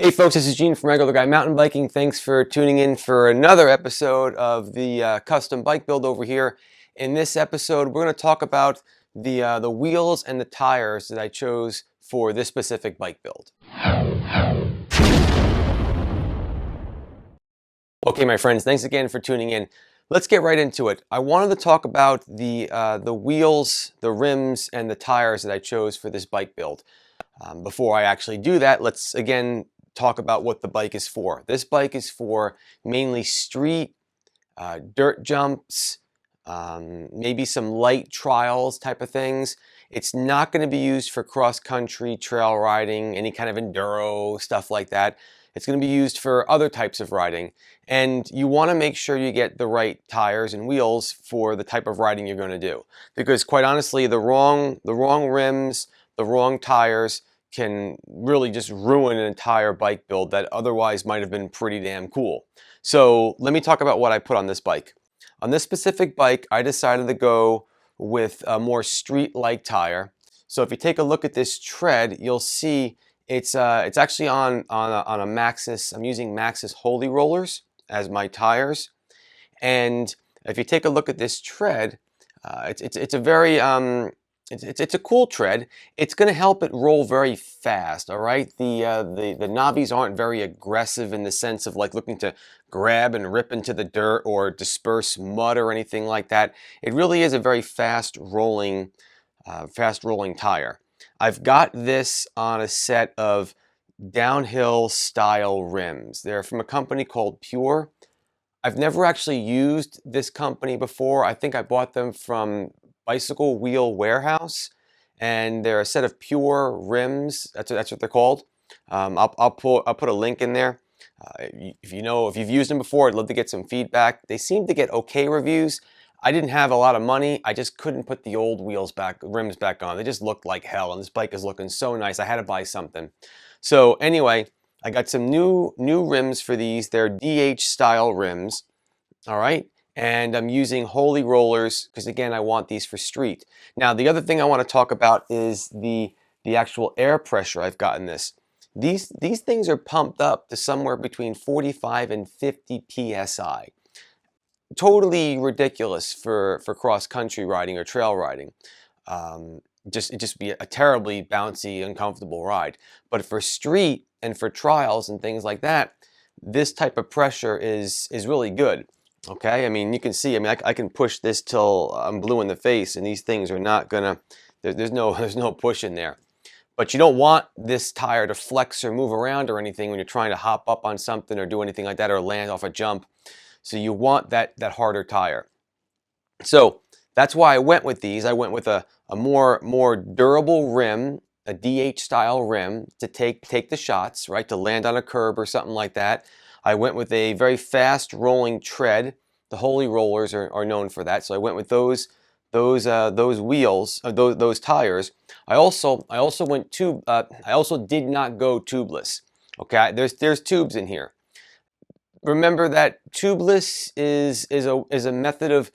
Hey folks, this is Gene from Regular Guy Mountain Biking. Thanks for tuning in for another episode of the custom bike build over here. In this episode, we're going to talk about the wheels and the tires that I chose for this specific bike build. Okay, my friends, thanks again for tuning in. Let's get right into it. I wanted to talk about the wheels, the rims, and the tires that I chose for this bike build. Before I actually do that, let's again talk about what the bike is for. This bike is for mainly street, dirt jumps, maybe some light trials type of things. It's not going to be used for cross-country trail riding, any kind of enduro, stuff like that. It's going to be used for other types of riding. And you want to make sure you get the right tires and wheels for the type of riding you're going to do. Because quite honestly, the wrong rims, the wrong tires can really just ruin an entire bike build that otherwise might have been pretty damn cool. So let me talk about what I put on this bike. On this specific bike, I decided to go with a more street-like tire. So if you take a look at this tread, you'll see it's actually on a Maxxis. I'm using Maxxis Holy Rollers as my tires. And if you take a look at this tread, it's a very it's a cool tread. It's going to help it roll very fast. All right, the knobbies aren't very aggressive in the sense of like looking to grab and rip into the dirt or disperse mud or anything like that. It really is a very fast rolling tire. I've got this on a set of downhill style rims. They're from a company called Pure. I've never actually used this company before. I think I bought them from Bicycle Wheel Warehouse, and they're a set of Pure rims. That's what they're called. I'll put a link in there. If you've used them before, I'd love to get some feedback. They seem to get okay reviews. I didn't have a lot of money. I just couldn't put the old rims back on. They just looked like hell, and this bike is looking so nice. I had to buy something. So anyway, I got some new rims for these. They're DH style rims. All right. And I'm using Holy Rollers because again, I want these for street. Now, the other thing I want to talk about is the actual air pressure I've got in this. These things are pumped up to somewhere between 45 and 50 psi. Totally ridiculous for cross-country riding or trail riding. It'd just be a terribly bouncy, uncomfortable ride. But for street and for trials and things like that, this type of pressure is really good. Okay, I mean, you can see, I can push this till I'm blue in the face, and these things are not gonna, there's no push in there. But you don't want this tire to flex or move around or anything when you're trying to hop up on something or do anything like that or land off a jump. So you want that harder tire. So that's why I went with these. I went with a more durable rim, a DH style rim to take the shots, right, to land on a curb or something like that. I went with a very fast rolling tread. The Holy Rollers are known for that, so I went with those wheels, those tires. I also did not go tubeless. Okay, there's tubes in here. Remember that tubeless is a method of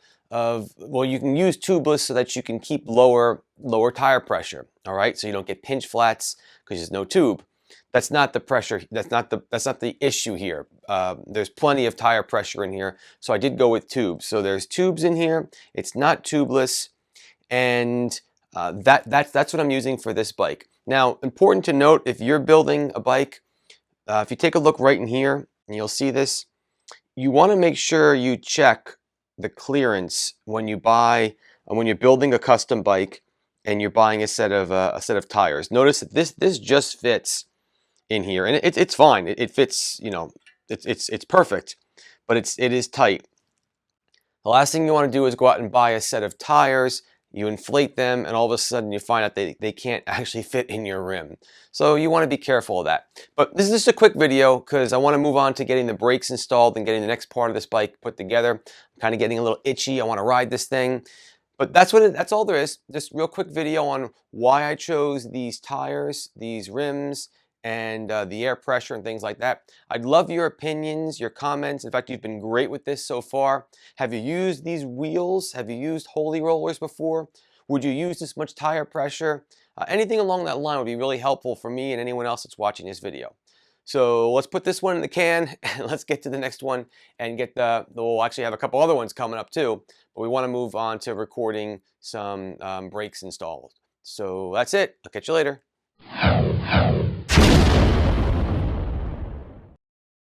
well, you can use tubeless so that you can keep lower tire pressure. All right, so you don't get pinch flats because there's no tube. That's not the pressure. That's not the issue here. There's plenty of tire pressure in here, so I did go with tubes. So there's tubes in here. It's not tubeless, and that's what I'm using for this bike. Now, important to note, if you're building a bike, if you take a look right in here, and you'll see this, you want to make sure you check the clearance when you're building a custom bike and you're buying a set of tires. Notice that this just fits in here, and it's fine. It fits, it's perfect, but it is tight. The last thing you want to do is go out and buy a set of tires. You inflate them, and all of a sudden you find out they can't actually fit in your rim. So you want to be careful of that. But this is just a quick video because I want to move on to getting the brakes installed and getting the next part of this bike put together. I'm kind of getting a little itchy. I want to ride this thing. But that's all there is. Just real quick video on why I chose these tires, these rims, and the air pressure and things like that. I'd love your opinions, your comments. In fact, you've been great with this so far. Have you used these wheels? Have you used Holy Rollers before? Would you use this much tire pressure? Anything along that line would be really helpful for me and anyone else that's watching this video. So let's put this one in the can and let's get to the next one and get we'll actually have a couple other ones coming up too, but we want to move on to recording some brakes installed. So that's it. I'll catch you later.